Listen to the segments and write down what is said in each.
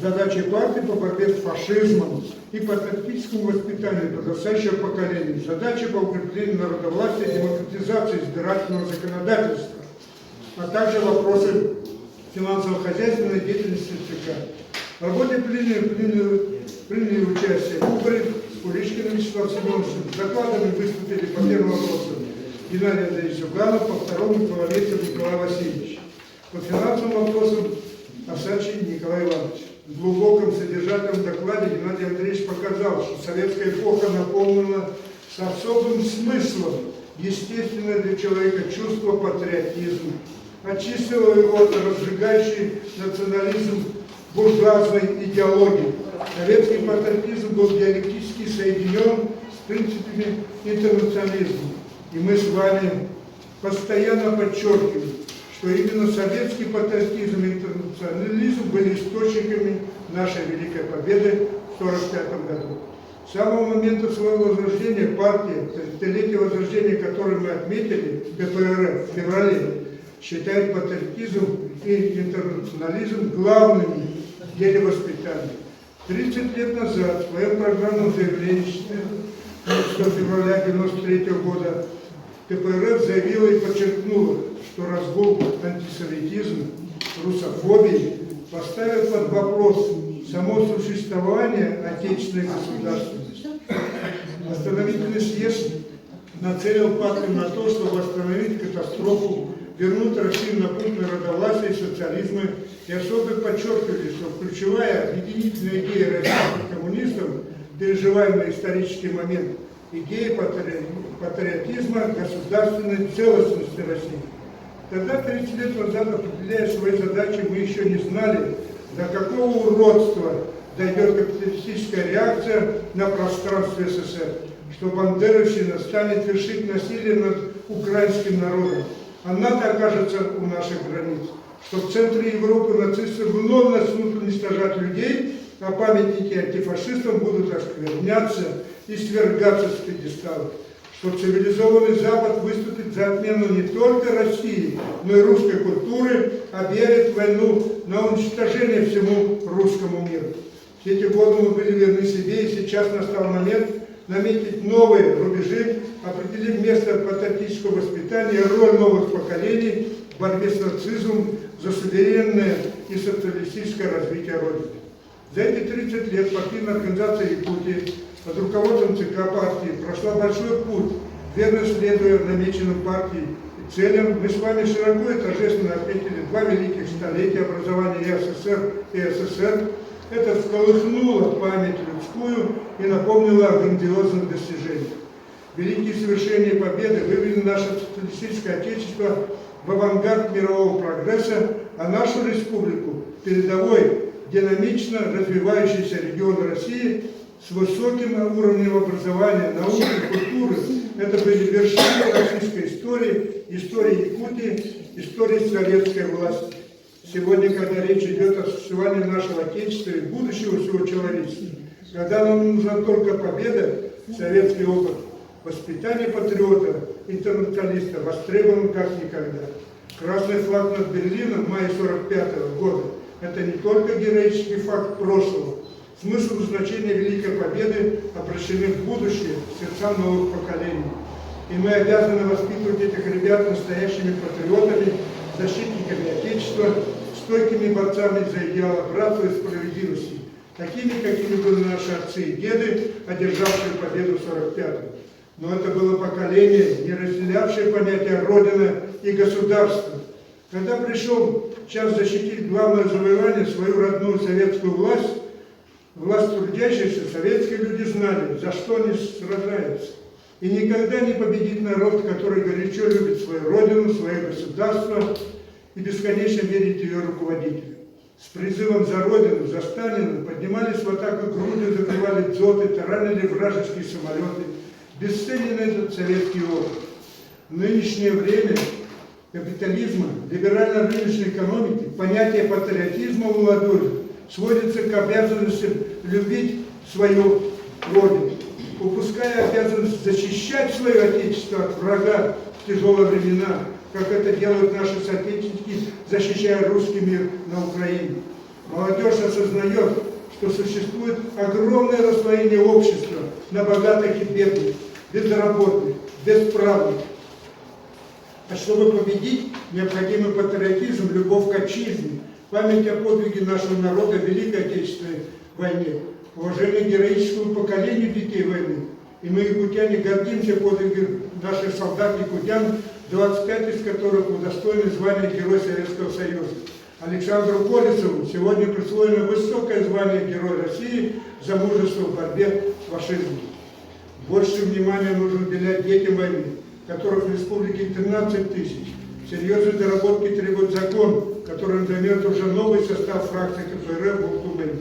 Задачей партии по борьбе с фашизмом и патриотическому воспитанию подрастающего поколения, задачи по укреплению народовластия и демократизации избирательного законодательства, а также вопросы финансово-хозяйственной деятельности ЦК. В работе приняли участие Кубарев, Куличкин Вячеслав Семенович, с докладами выступили по первому вопросу Геннадий Андреевич Зюганов, по второму Половецкий Николай Васильевич, по финансовым вопросам Овсячин Николай Иванович. В глубоком содержательном докладе Геннадий Андреевич показал, что советская эпоха наполнена с особым смыслом естественное для человека чувство патриотизма, очистила его от разжигающей национализм буржуазной идеологии. Советский патриотизм был диалектически соединен с принципами интернационализма. И мы с вами постоянно подчеркиваем, что именно советский патриотизм и интернационализм были источниками нашей великой победы в 1945 году. С самого момента своего возрождения партия, 30-летие возрождения, которое мы отметили в КПРФ в феврале, считает патриотизм и интернационализм главными в деле воспитания. 30 лет назад в своем программном заявлении 14 февраля 1993 года КПРФ заявила и подчеркнула, что разгул антисоветизма, русофобии поставил под вопрос само существование отечественной государственности. Остановительный съезд нацелил партию на то, чтобы остановить катастрофу, вернуть Россию на путь народовластия и социализма, и особо подчеркивали, что ключевая объединительная идея российских коммунистов, переживаемый исторический момент, идея патриотизма, государственной целостности России. Тогда, 30 лет назад, определяя свои задачи, мы еще не знали, до какого уродства дойдет капиталистическая реакция на пространстве СССР, что бандеровщина станет вершить насилие над украинским народом, а НАТО окажется у наших границ, что в центре Европы нацисты вновь начнут уничтожать людей, а памятники антифашистам будут оскверняться и свергаться с пьедесталов, что цивилизованный Запад выступит за отмену не только России, но и русской культуры, объявит войну на уничтожение всему русскому миру. Все эти годы мы были верны себе, и сейчас настал момент наметить новые рубежи, определив место патриотического воспитания и роль новых поколений в борьбе с нацизмом за суверенное и социалистическое развитие Родины. За эти 30 лет партийная организация Якутии под руководством ЦК партии прошла большой путь, верно следуя намеченным партией и целям. Мы с вами широко и торжественно отметили 2 великих столетия образования и СССР и СССР. Это всколыхнуло память людскую и напомнило о грандиозных достижениях. Великие совершения и победы вывели наше социалистическое отечество в авангард мирового прогресса, а нашу республику – передовой, динамично развивающийся регион России с высоким уровнем образования, науки, культуры. Это были вершины российской истории, истории Якутии, истории советской власти. Сегодня, когда речь идет о существовании нашего Отечества и будущего всего человечества, когда нам нужна только победа, советский опыт, воспитание патриота, интернационалиста востребован как никогда. Красный флаг над Берлином в мае 1945 года – это не только героический факт прошлого. Смысл и значение Великой Победы обращены в будущее, в сердца новых поколений. И мы обязаны воспитывать этих ребят настоящими патриотами, защитниками Отечества, стойкими борцами за идеалы братства и справедливости, такими, какими были наши отцы и деды, одержавшие победу в 1945-м. Но это было поколение, не разделявшее понятия Родина и государство. Когда пришел час защитить главное завоевание, свою родную советскую власть, власть трудящихся, советские люди знали, за что они сражаются. И никогда не победит народ, который горячо любит свою родину, свое государство и бесконечно верит ее руководителю. С призывом за родину, за Сталина поднимались в атаку груди, закрывали дзоты, таранили вражеские самолеты. Бесценен этот советский опыт. В нынешнее время капитализма, либерально-рыночной экономики, понятие патриотизма у молодежи сводится к обязанности любить свою родину, упуская обязанность защищать свое отечество от врага в тяжелые времена, как это делают наши соотечественники, защищая русский мир на Украине. Молодежь осознает, что существует огромное расслоение общества на богатых и бедных, безработных, бесправных. А чтобы победить, необходимый патриотизм, любовь к отчизне, память о подвиге нашего народа в Великой Отечественной войне, уважение к героическому поколению детей войны. И мы, якутяне, гордимся подвигом наших солдат якутян, 25 из которых удостоены звания Герой Советского Союза. Александру Колесову сегодня присвоено высокое звание Герой России за мужество в борьбе с фашизмом. Больше внимания нужно уделять детям войны, которых в республике 13 тысяч. Серьезной доработки требует закон, которым займет уже новый состав фракции КПРФ в Ухтубе.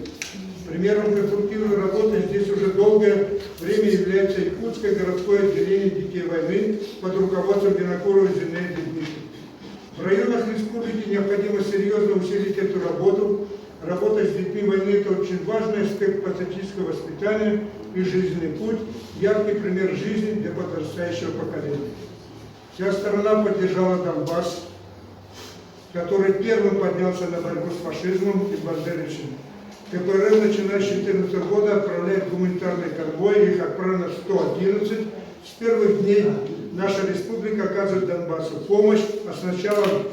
Примером конструктивной работы здесь уже долгое время является Якутское городское отделение детей войны под руководством Винокурова Зинаиды Дмитриевны. В районах республики необходимо серьезно усилить эту работу. Работа с детьми войны – это очень важный аспект патриотического воспитания и жизненный путь, яркий пример жизни для подрастающего поколения. Вся страна поддержала Донбасс, который первым поднялся на борьбу с фашизмом и бандеровщиной. КПРФ, начиная с 2014 года, отправляет гуманитарные конвои, их отправлено 111. С первых дней наша республика оказывает Донбассу помощь, а с началом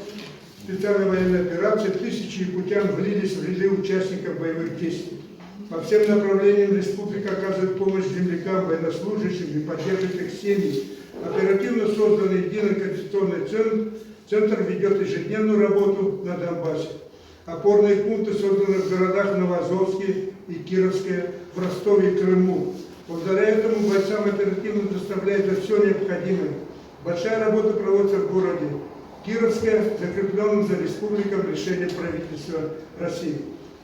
специальной военной операции тысячи якутян влились в ряды участников боевых действий. По всем направлениям республика оказывает помощь землякам, военнослужащим и поддерживает их семьи. Оперативно созданный единый координационный центр ведет ежедневную работу на Донбассе. Опорные пункты созданы в городах Новоазовске и Кировске, в Ростове и Крыму. Благодаря этому бойцам оперативно доставляется все необходимое. Большая работа проводится в городе Кировске, закрепленном за республиком решение правительства России.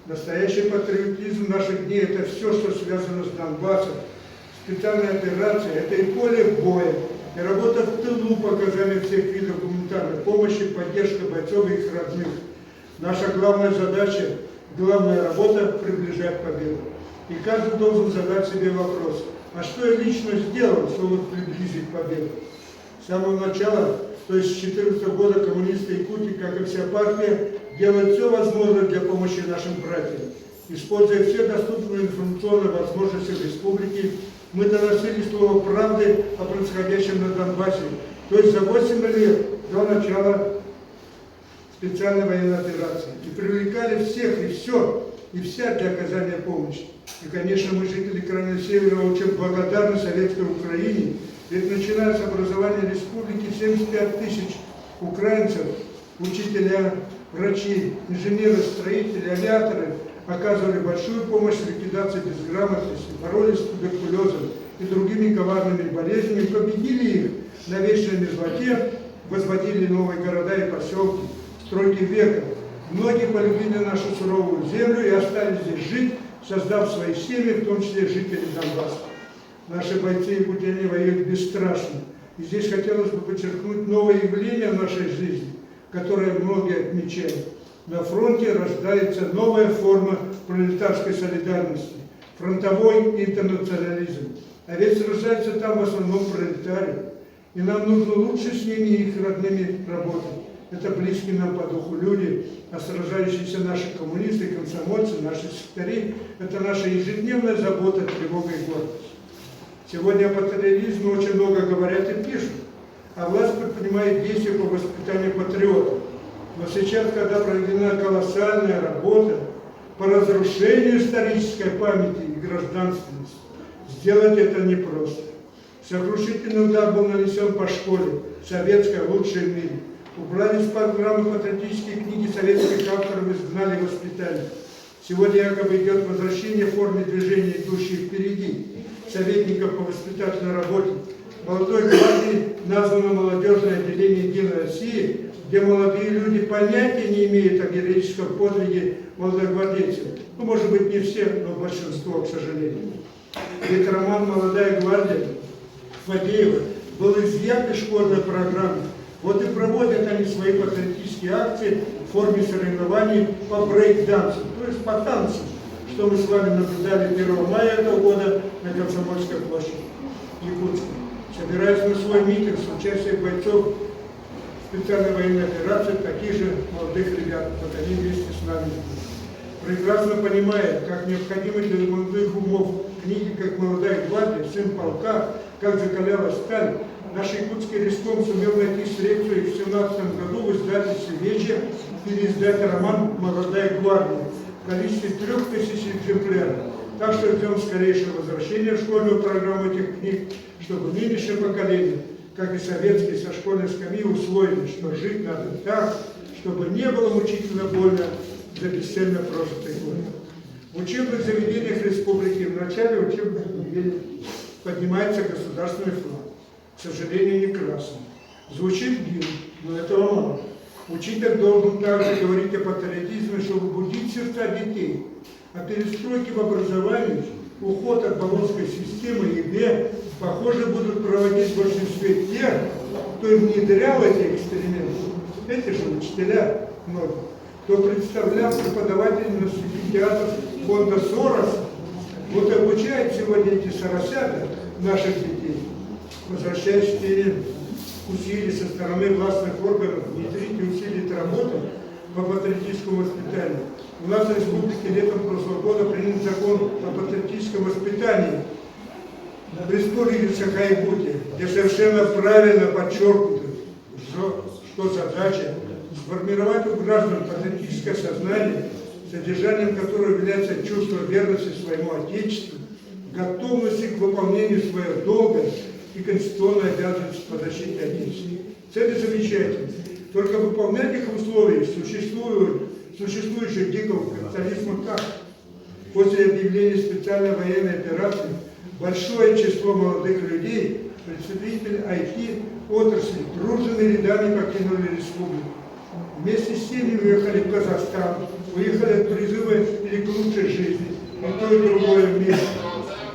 Настоящий патриотизм наших дней – это все, что связано с Донбассом. Специальная операция – это и поле боя, и работа в тылу по оказанию всех видов гуманитарной помощи, поддержка бойцов и их родных. Наша главная задача, главная работа – приближать победу. И каждый должен задать себе вопрос, а что я лично сделал, чтобы приблизить победу? С самого начала, то есть с 2014 года, коммунисты Якутии, как и вся партия, делают все возможное для помощи нашим братьям. Используя все доступные информационные возможности в республике, мы доносили слово правды о происходящем на Донбассе. То есть за 8 лет до начала специальной военной операции. И привлекали всех и все, и вся для оказания помощи. И, конечно, мы, жители Крайнего Севера, очень благодарны Советской Украине, ведь начиная с образования республики 75 тысяч украинцев, учителя, врачи, инженеры, строители, авиаторы оказывали большую помощь в ликвидации безграмотности, боролись с туберкулезом и другими коварными болезнями, победили их на вечной мерзлоте, возводили новые города и поселки, стройки века. Многие полюбили нашу суровую землю и остались здесь жить, создав свои семьи, в том числе жители Донбасса. Наши бойцы и якутяне воюют бесстрашно. И здесь хотелось бы подчеркнуть новое явление в нашей жизни, которое многие отмечают. На фронте рождается новая форма пролетарской солидарности, фронтовой интернационализм. А ведь сражаются там в основном пролетарии. И нам нужно лучше с ними и их родными работать. Это близкие нам по духу люди, а сражающиеся наши коммунисты, комсомольцы, наши секретари – это наша ежедневная забота, тревога и гордость. Сегодня о патриотизме очень много говорят и пишут, а власть предпринимает действия по воспитанию патриотов. Но сейчас, когда проведена колоссальная работа по разрушению исторической памяти и гражданственности, сделать это непросто. Сокрушительный удар был нанесен по школе, советской, лучшей в мире. Убрали с программы патриотические книги советских авторов и изгнали воспитание. Сегодня якобы идет возвращение в форме движения, идущей впереди, советников по воспитательной работе. В молодой гвардии названо молодежное отделение «Единой России», где молодые люди понятия не имеют о героическом подвиге молодогвардейцев. Ну, может быть, не все, но большинство, к сожалению. Ведь роман «Молодая гвардия» Фадеева был изъят из школьной программы. Вот и проводят они свои патриотические акции в форме соревнований по брейк-дансу, то есть по танцам, что мы с вами наблюдали 1 мая этого года на Комсомольской площади Якутска. Собираясь на свой митинг с участием бойцов специальной военной операции, таких же молодых ребят, вот они вместе с нами. прекрасно понимает, как необходимы для молодых умов книги, как «Молодая гвардия», «Сын полка», «Как закалялась сталь», наш якутский риском сумел найти средства и в 2017 году в издательстве «Вечер» переиздать роман «Молодая гвардия» в количестве 3000 экземпляров. Так что ждем скорейшего возвращения в школьную программу этих книг, чтобы нынешнее поколение, как и советские со школьной скамьи, усвоили, что жить надо так, чтобы не было мучительно больно за бесцельно прожитые годы. В учебных заведениях республики в начале учебных недель поднимается государственный флаг, к сожалению, не красный. Звучит гимн, но этого мало. Учитель должен также говорить о патриотизме, чтобы будить сердца детей. О перестройке в образовании, уход от баллонской системы ЕГЭ, похоже, будут проводить в большинстве тех, кто внедрял эти эксперименты. Эти же учителя, многие, кто представлял преподавателей на театров фонда Сороса, вот обучают сегодня эти соросята наших детей, возвращаясь к теме усилий со стороны властных органов, внедрить и усилить работу по патриотическому воспитанию. У нас в республике летом прошлого года принят закон о патриотическом воспитании в республике Саха-Якутия, где совершенно правильно подчеркнуто, что задача сформировать у граждан патриотическое сознание, содержанием которого является чувство верности своему Отечеству, готовности к выполнению своего долга и конституционной обязанности по защите Отечества. Цели замечательные. Только выполнять их в условиях существующего дикого капитализма как? После объявления специальной военной операции большое число молодых людей, представителей IT-отрасли, дружными рядами покинули республику. Вместе с теми уехали в Казахстан, уехали от призыва или к лучшей жизни, и то и другое вместе.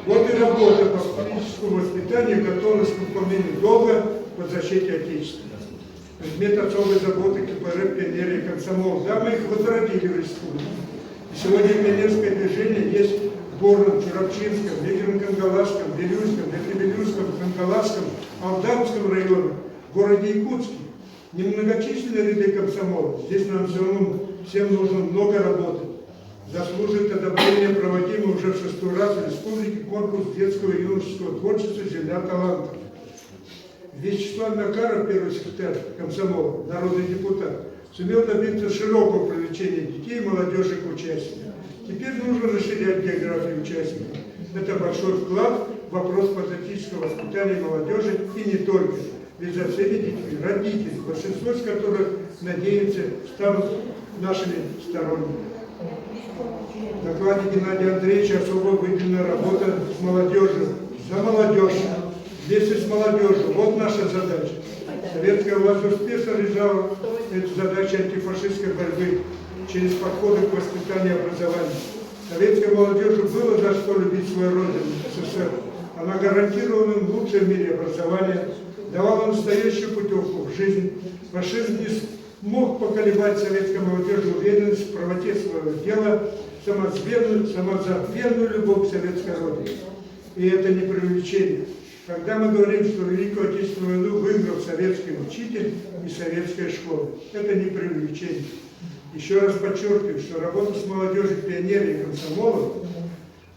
Вот и работа по политическому воспитанию, готовность к выполнению долга по защите Отечества. Предмет особой заботы КПРФ, пионеры и комсомол. Да, мы их возродили в республике. И сегодня пионерское движение есть в Горном, Чурапчинском, Ветерно-Кангаласском, Вилюйском, Ветревилюйском, Кангаласском, Алданском районах, в городе Якутске. Немногочисленные ряды комсомола. Здесь нам всем нужно много работать. Заслуживает одобрения проводимый уже в 6-й раз в республике конкурс детского и юношеского творчества «Земля талантов». Вячеслав Накаров, первый секретарь комсомола, народный депутат, сумел добиться широкого привлечения детей и молодежи к участию. Теперь нужно расширять географию участников. Это большой вклад в вопрос патриотического воспитания молодежи и не только. Ведь за всеми детьми родители, большинство из которых, надеемся, станут нашими сторонниками. В докладе Геннадия Андреевича особо выделена работа с молодежью, за молодежь, вместе с молодежью. Вот наша задача. Советская власть успешно решала эту задачу антифашистской борьбы через подходы к воспитанию и образованию. Советской молодежи было за что любить свою родину, СССР. Она гарантировала им лучшее в мире образование, давала настоящую путевку в жизнь. Фашизм не смог поколебать советской молодежи уверенность в правоте своего дела, самозабвенную любовь к советской родине. И это не преувеличение. Когда мы говорим, что Великую Отечественную войну выиграл советский учитель и советская школа, это не преувеличение. Еще раз подчеркиваю, что работа с молодежью, пионерами и комсомолом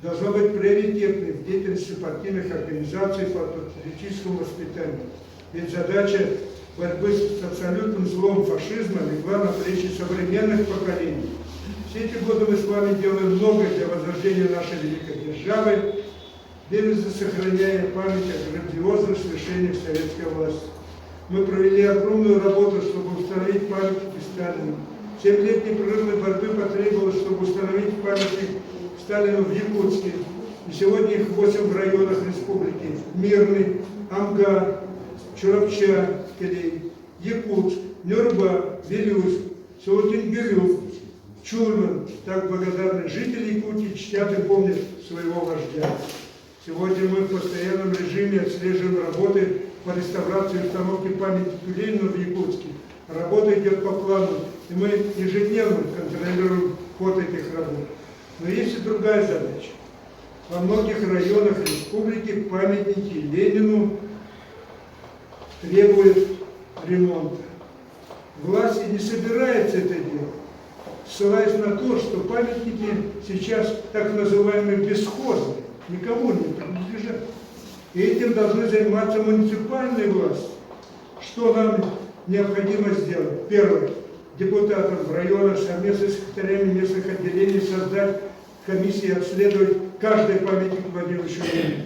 должна быть приоритетной в деятельности партийных организаций по патриотическому воспитанию. Ведь задача борьбы с абсолютным злом фашизма легла на плечи современных поколений. Все эти годы мы с вами делаем многое для возрождения нашей великой державы, бережно сохраняя память о грандиозных свершениях советской власти. Мы провели огромную работу, чтобы установить памятник Сталину. 7 лет непрерывной борьбы потребовалось, чтобы установить памятник Сталину в Якутске. И сегодня их 8 в районах республики. Мирный, Амгар, Чурапча, Якутск, Нюрба, Вилюйск, Сулутин-Бирюк, Чурман. Так благодарны жители Якутии чтят и помнят своего вождя. Сегодня мы в постоянном режиме отслеживаем работы по реставрации и установке памятника Ленину в Якутске. Работа идет по плану, и мы ежедневно контролируем ход этих работ. Но есть и другая задача. Во многих районах республики памятники Ленину требуют ремонта. Власть и не собирается это делать. ссылаясь на то, что памятники сейчас так называемые бесхозные, никому не принадлежат. И этим должны заниматься муниципальные власти. Что нам необходимо сделать? Первое. Депутатам в районах совместно с секретарями местных отделений создать комиссии, обследовать каждый памятник Владимировичу Ленину,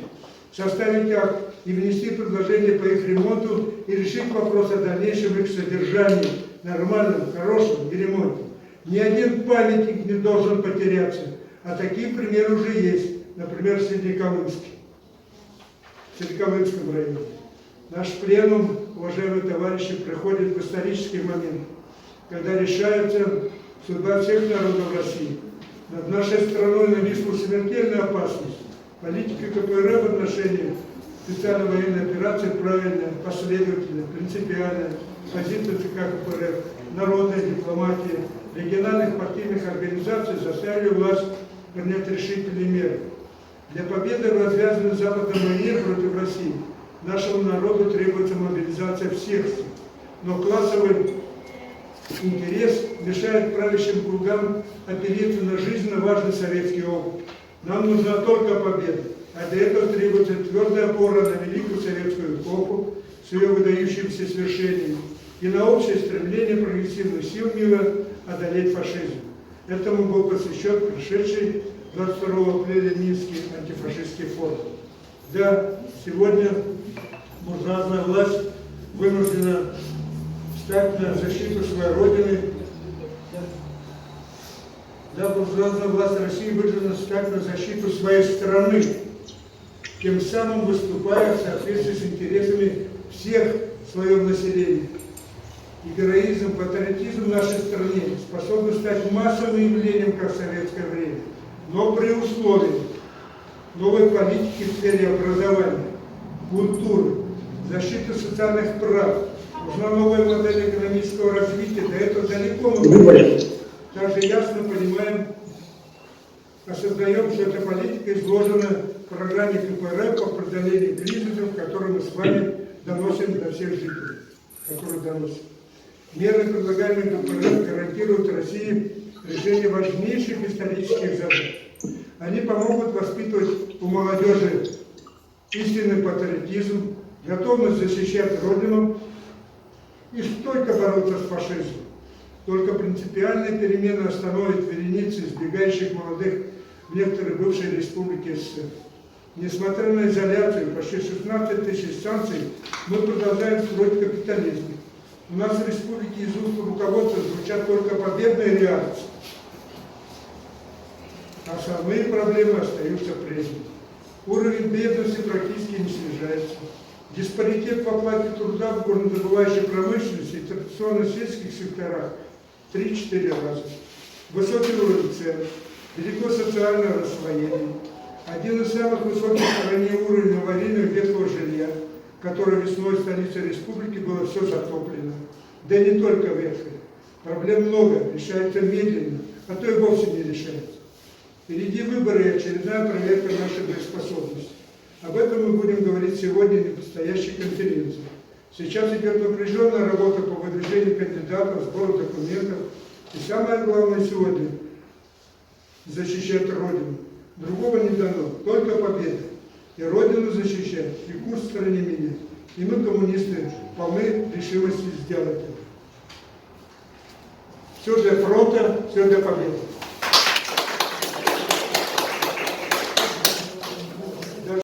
составить акт и внести предложение по их ремонту и решить вопрос о дальнейшем их содержании, нормальном, хорошем и ремонте. Ни один памятник не должен потеряться, а такие примеры уже есть, например, в Среднеколымском районе. Наш пленум, уважаемые товарищи, проходит в исторический момент, когда решается судьба всех народов России. Над нашей страной нависла смертельная опасность. Политика КПРФ в отношении специальной военной операции правильная, последовательная, принципиальная. Позиция ЦК КПРФ, народная дипломатия, региональных партийных организаций заставили власть принять решительные меры. Для победы в развязанной Западом войне против России нашему народу требуется мобилизация всех сил. Но классовый интерес мешает правящим кругам опереться на жизненно важный советский опыт. Нам нужна только победа, а для этого требуется твердая опора на великую советскую эпоху с ее выдающимися свершениями и на общее стремление прогрессивных сил мира одолеть фашизм. Этому был посвящен прошедший 22 апреля Минский антифашистский форум. Да, сегодня буржуазная власть вынуждена встать на защиту своей Родины. Да, буржуазная власть России вынуждена встать на защиту своей страны, тем самым выступая в соответствии с интересами всех слоев населения. И героизм, патриотизм в нашей стране способны стать массовым явлением, как в советское время, но при условии новой политики в сфере образования, культуры, защиты социальных прав. Нужна новая модель экономического развития, до этого далеко мы также ясно понимаем, осознаем, что эта политика изложена в программе КПРФ по преодолению кризисов, которые мы с вами доносим до всех жителей, которые доносим. Меры, предлагаемые КПРФ, гарантируют России решение важнейших исторических задач. Они помогут воспитывать у молодежи истинный патриотизм, готовность защищать Родину и стойко бороться с фашизмом. Только принципиальные перемены остановят вереницы избегающих молодых в некоторые бывшие республики СССР. Несмотря на изоляцию, почти 16 тысяч санкций, мы продолжаем строить капитализм. У нас в республике из уст руководства звучат только победные реакции. Основные проблемы остаются прежними. Уровень бедности практически не снижается. Диспаритет в оплате труда в горнодобывающей промышленности и традиционно сельских секторах 3-4 раза. Высокий уровень цен, велико социальное расслоение. Один из самых высоких в стране уровень аварийного ветхого жилья, которое весной в столице республики было все затоплено. Да и не только ветхое. Проблем много, решается медленно, а то и вовсе не решается. Впереди выборы и очередная проверка нашей боеспособности. Об этом мы будем говорить сегодня на предстоящей конференции. Сейчас идет напряженная работа по выдвижению кандидатов, сбору документов. И самое главное сегодня – защищать Родину. Другого не дано, только победа. И Родину защищать, и курс в стране менять. И мы, коммунисты, полны решимости сделать это. Все для фронта, все для победы.